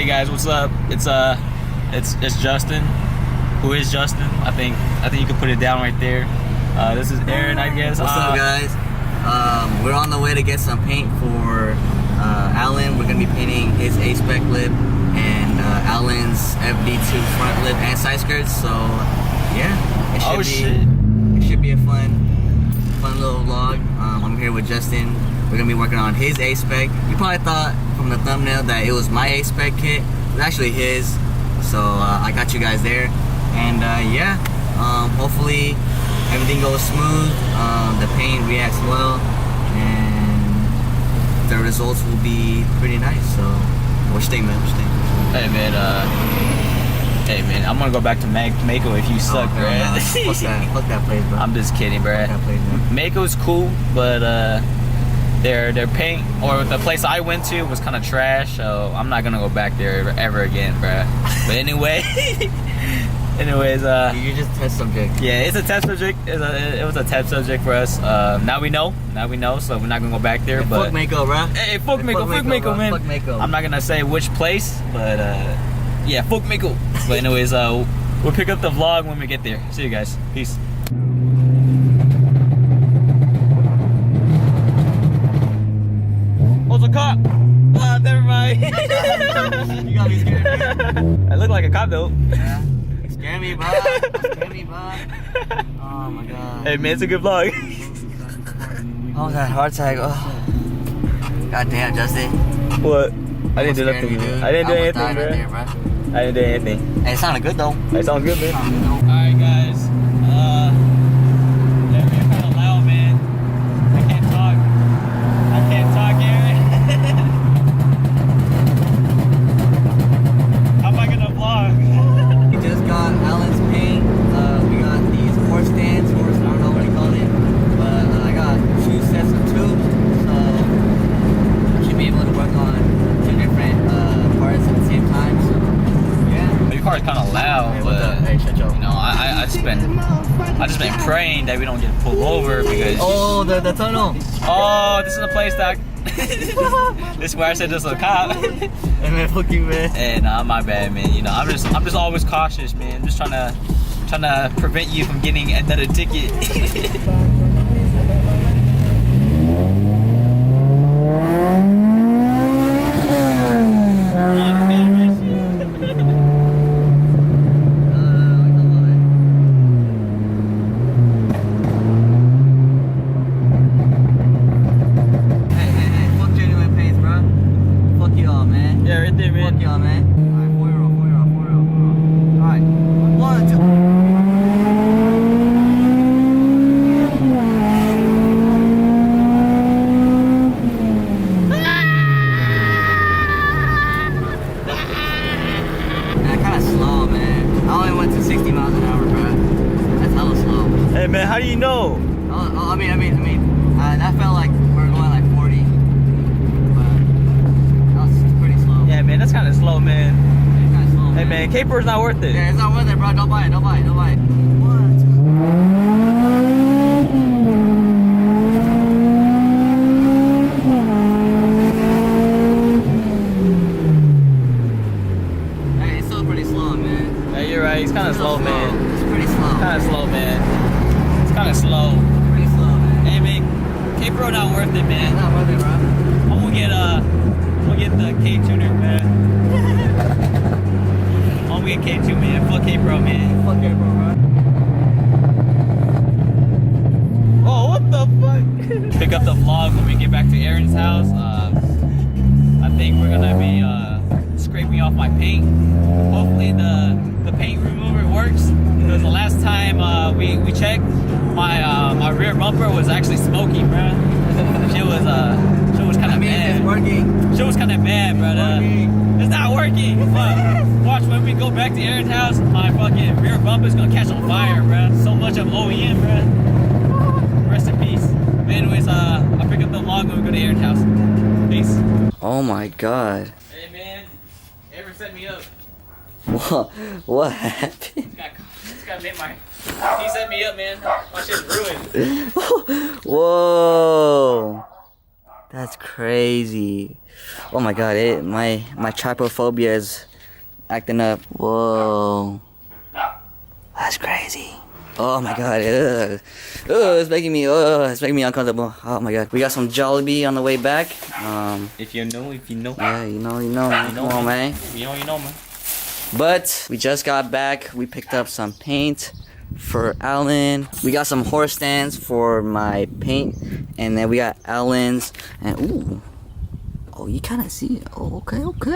Hey guys, what's up? It's Justin. Who is Justin? I think you can put it down right there. This is Aaron, I guess. What's up, guys? We're on the way to get some paint for Alan. We're gonna be painting his A-Spec lip and Alan's FD2 front lip and side skirts. So yeah, it should be a fun little vlog. I'm here with Justin. We're gonna be working on his A-Spec. You probably thought from the thumbnail that it was my A-Spec kit. It was actually his. So I got you guys there, and yeah, hopefully everything goes smooth. The paint reacts well, and the results will be pretty nice. So, what you think, man? Hey man, I'm gonna go back to Mako if you suck, bro. Fuck that place, bro. I'm just kidding, bro. Mako's cool, but their paint, or the place I went to, was kind of trash, so I'm not gonna go back there ever again, bro. But anyway, anyways, you're just test subject. Yeah, it's a test subject. It was a test subject for us. Now we know, so we're not gonna go back there. But fuck Mako, bro. Hey, fuck Mako, man. Fuck Mako. I'm not gonna say which place, but yeah, fuck Mako. But anyways, we'll pick up the vlog when we get there. See you guys. Peace. Oh, it's a cop. Oh, never mind. You got me scared, man. I look like a cop though. Yeah. Scare me, bud. Scare me, bud. Oh my god. Hey man, it's a good vlog. Oh, that heart attack. Oh. God damn, Justin. What? I didn't do nothing. I didn't do anything, bro. Right there, bro. I didn't do anything. Hey, it sounded good though. It sounds good, man. Alright guys. Yeah, man, kind of loud, man. I can't talk, Aaron. How am I gonna vlog? We just got Alan's paint. We got these horse stands. I don't know what he called it. But I got 2 sets of tubes. So I should be able to work on 2 different parts at the same time. So yeah. Your car's kind of loud, Hey, but hey, shut your. you know, I just been praying that we don't get pulled over because. Oh, the tunnel. Oh, this is a place that. This is where I said there's a cop. Hey man, fuck you, man. Hey, nah, my bad, man. You know, I'm just always cautious, man. I'm just trying to prevent you from getting another ticket. Hey man, how do you know? I mean, that felt like we were going like 40, but that was pretty slow. Yeah, man, that's kind of slow, man. Yeah, it's kind of slow. Hey man, Caper's not worth it. Yeah, it's not worth it, bro. Don't buy it. Don't buy it. Don't buy it. Hey, it's still pretty slow, man. Hey, you're right. He's kind of slow, man. It's pretty slow. Kind of slow, man. It's kind of slow. Pretty slow, man. Hey man, Caper not worth it, man. It's not worth it, bro. I'm gonna get the K-tuner, man. I'm gonna get K2, man. Fuck K-Pro, man. Fuck it, bro. Oh, what the fuck? Pick up the vlog when we get back to Aaron's house. I think we're gonna be scraping off my paint. Hopefully the paint remover works. Because the last time we checked, my rear bumper was actually smoky, bro. Shit was kind of bad. It's working. Shit was kind of bad, bro. It's not working. But watch when we go back to Aaron's house, my fucking rear bumper's gonna catch on fire, bro. So much of OEM, bro. Rest in peace. But anyways, I'll pick up the vlog when we go to Aaron's house. Peace. Oh my god. Hey man, Aaron set me up. What happened? This guy made my. He set me up, man. My shit's ruined. Whoa. That's crazy. Oh my god, my trypophobia is acting up. Whoa. That's crazy. Oh my god. Ugh. Ugh, it's making me uncomfortable. Oh my god. We got some Jollibee on the way back. If you know. Yeah, you know. Come on, man. You know, man. But we just got back. We picked up some paint for Alan. We got some horse stands for my paint, and then we got Alan's. And ooh, oh, you kind of see it. Oh, okay. Look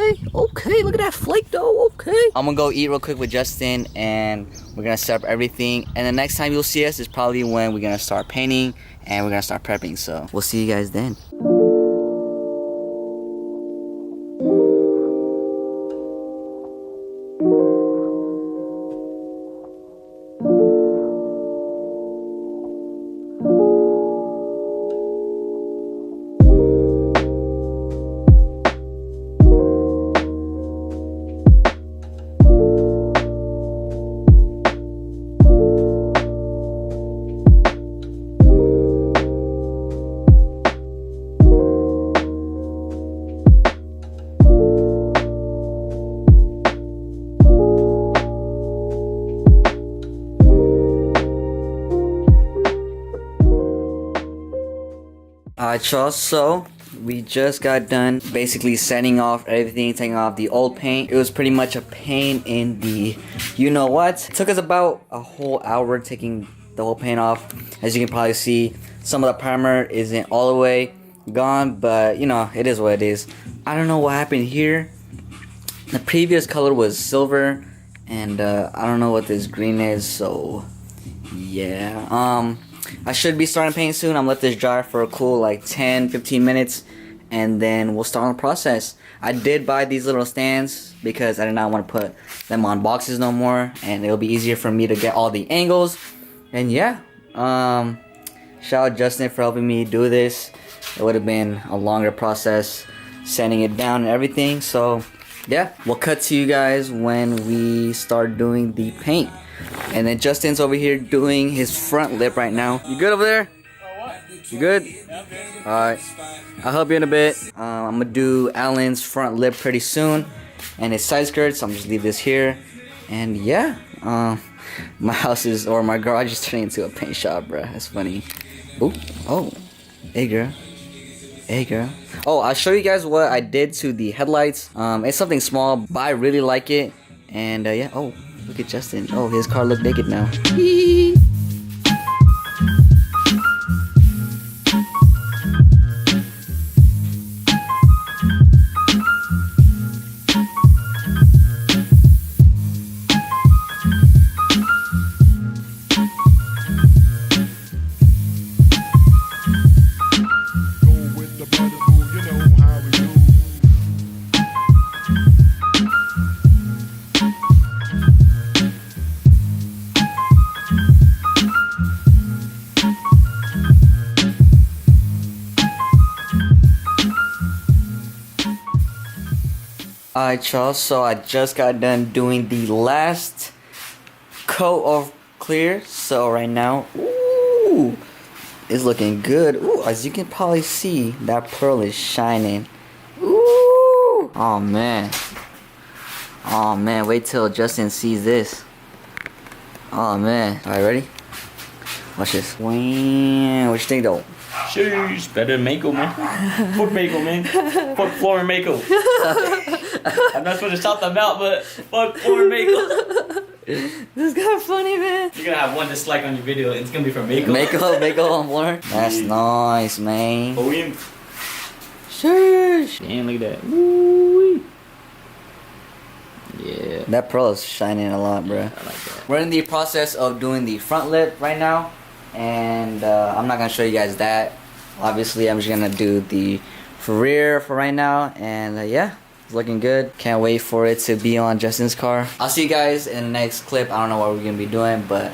at that flake though. Okay. I'm gonna go eat real quick with Justin, and we're gonna set up everything. And the next time you'll see us is probably when we're gonna start painting and we're gonna start prepping. So we'll see you guys then. Alright y'all, so we just got done basically setting off everything, taking off the old paint. It was pretty much a pain in the you know what. It took us about a whole hour taking the whole paint off. As you can probably see, some of the primer isn't all the way gone, but you know, it is what it is. I don't know what happened here. The previous color was silver, and I don't know what this green is, so yeah. I should be starting painting soon. I'm gonna let this dry for a cool like 10-15 minutes, and then we'll start on the process. I did buy these little stands because I did not want to put them on boxes no more, and it'll be easier for me to get all the angles. And yeah, shout out Justin for helping me do this. It would have been a longer process sanding it down and everything. So yeah, we'll cut to you guys when we start doing the paint. And then Justin's over here doing his front lip right now. You good over there? You good? Yeah, I'm good. Alright. I'll help you in a bit. I'm gonna do Alan's front lip pretty soon. And his side skirts. I'm just leave this here. And yeah. My house is, or my garage is turning into a paint shop, bruh. That's funny. Ooh. Oh. Hey, girl. Hey, girl. Oh, I'll show you guys what I did to the headlights. It's something small, but I really like it. And yeah. Oh. Look at Justin. Oh, his car look naked now. Alright y'all, so I just got done doing the last coat of clear. So right now, ooh, it's looking good. Ooh, as you can probably see, that pearl is shining. Ooh, oh man. Oh man, wait till Justin sees this. Oh man. Alright, ready? Watch this. Wow, what you think though? Sheesh, better than Mako, man. Fuck Mako, man. Fuck Floor and Mako. I'm not supposed to shout them out, but fuck Floor and Mako. This is kind of funny, man. You're gonna have one dislike on your video. It's gonna be from Mako. Mako on floor. That's nice, man. OEM. Sheesh. Damn, look at that. Woo-wee. Yeah. That pearl is shining a lot, bro. Yeah, I like that. We're in the process of doing the front lip right now. And I'm not gonna show you guys that. Obviously, I'm just gonna do the rear for right now. And yeah, it's looking good. Can't wait for it to be on Justin's car. I'll see you guys in the next clip. I don't know what we're gonna be doing, but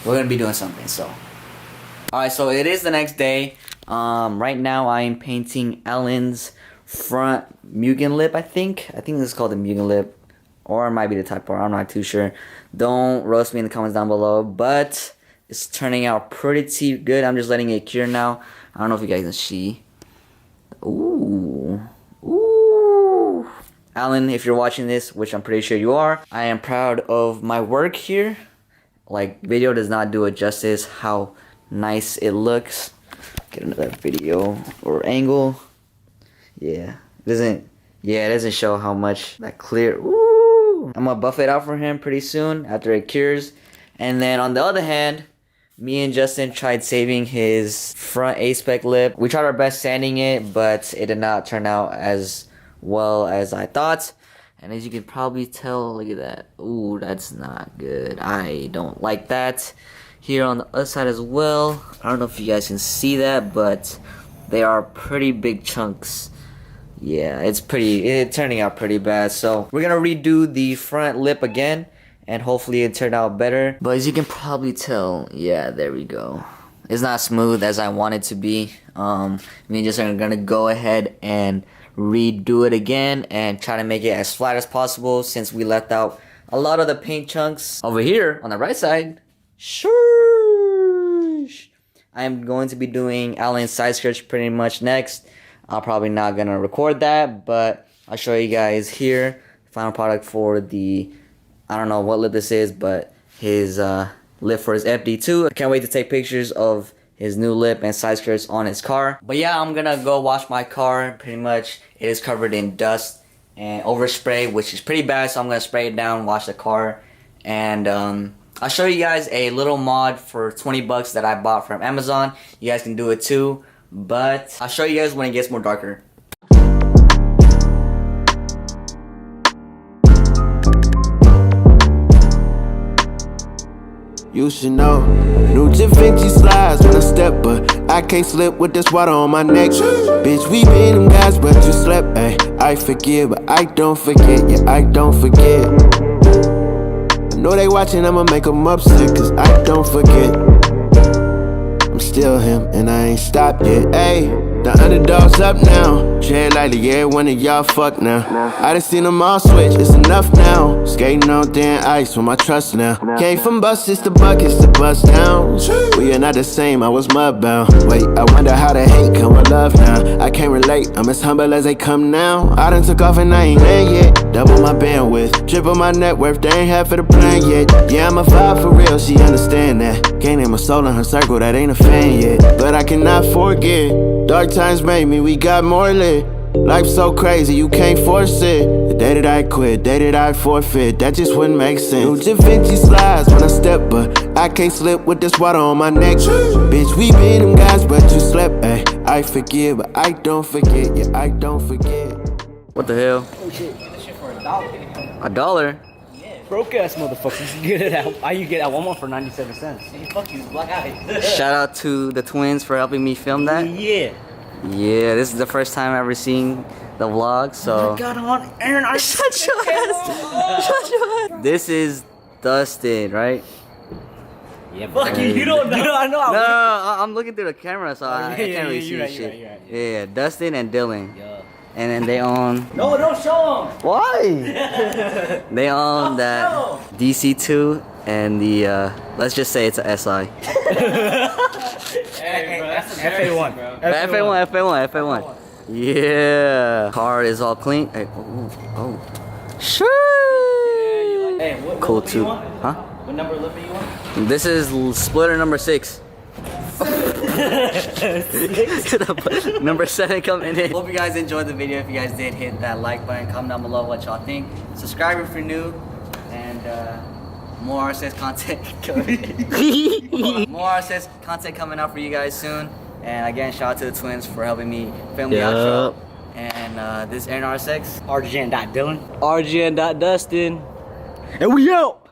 we're gonna be doing something. So, all right. So it is the next day. Right now I am painting Alan's front Mugen lip. I think this is called the Mugen lip, or it might be the Type R. I'm not too sure. Don't roast me in the comments down below, but it's turning out pretty good. I'm just letting it cure now. I don't know if you guys can see. Ooh. Ooh. Alan, if you're watching this, which I'm pretty sure you are, I am proud of my work here. Like, video does not do it justice how nice it looks. Get another video or angle. Yeah. It doesn't show how much that clear. Ooh. I'm gonna buff it out for him pretty soon after it cures. And then on the other hand, me and Justin tried saving his front A-spec lip. We tried our best sanding it, but it did not turn out as well as I thought. And as you can probably tell, look at that. Ooh, that's not good. I don't like that. Here on the other side as well. I don't know if you guys can see that, but they are pretty big chunks. Yeah, it's turning out pretty bad. So we're gonna redo the front lip again, and hopefully it turned out better. But as you can probably tell, yeah, there we go. It's not smooth as I want it to be. Me and Justin are gonna go ahead and redo it again and try to make it as flat as possible, since we left out a lot of the paint chunks. Over here on the right side, shush, I am going to be doing Alan's side skirts pretty much next. I'm probably not gonna record that, but I'll show you guys here final product for the, I don't know what lip this is, but his lip for his FD2. I can't wait to take pictures of his new lip and side skirts on his car. But yeah, I'm gonna go wash my car. Pretty much it is covered in dust and overspray, which is pretty bad, so I'm gonna spray it down, wash the car, and I'll show you guys a little mod for 20 bucks that I bought from Amazon. You guys can do it too, but I'll show you guys when it gets more darker. You should know, new Da Vinci slides when I step, but I can't slip with this water on my neck. Bitch, we been them guys, but you slept, ayy. I forgive, but I don't forget, yeah, I don't forget. I know they watching, I'ma make them upset, cause I don't forget. I'm still him, and I ain't stopped yet, ayy. The underdog's up now. Tread lightly, yeah, one of y'all fuck now. I done seen them all switch, it's enough now. Skating on thin ice with my trust now. Came from buses to buckets to bust down. We are not the same, I was mudbound. Wait, I wonder how the hate come with love now. I can't relate, I'm as humble as they come now. I done took off and I ain't land yet. Double my bandwidth, triple my net worth, they ain't half of the plan yet. Yeah, I'm a vibe for real, she understand that. Can't name a soul in her circle that ain't a fan yet. But I cannot forget, dark times made me, we got more lit. Life's so crazy, you can't force it. The day that I quit, day that I forfeit, that just wouldn't make sense. New Da Vinci slides when I step, but I can't slip with this water on my neck. Bitch, we been them guys, but you slept, ayy. I forgive, but I don't forget, yeah, I don't forget. What the hell? Oh shit, you get this shit for $1. $1? Broke ass motherfuckers. You get it at Walmart for 97 cents. Hey, fuck you, black eye. Shout out to the twins for helping me film that. Yeah. Yeah, this is the first time I've ever seen the vlog, so. Oh my God, I'm on AronRSX. Shut your ass. Shut your ass. This is Dustin, right? Yeah, fuck you. You don't know. I know. No, I'm looking through the camera, so I can't really see shit. Yeah, Dustin and Dylan. Yeah. And then they own. No, don't show them. Why? They own that DC2 and the let's just say it's a SI. Hey, bro, that's a FA1. FA1. Yeah. Car is all clean. Hey, oh. Sure. Hey, what Cool lip too. you want? Huh? What number lip you want? This is splitter number 6. Number 7 coming in. Hope you guys enjoyed the video. If you guys did, hit that like button. Comment down below what y'all think. Subscribe if you're new. And more RSX content coming. More RSX content coming out for you guys soon. And again, shout out to the twins for helping me film the outro. And this is AronRSX. RGN.Dylan. RGN.Dustin. And we out!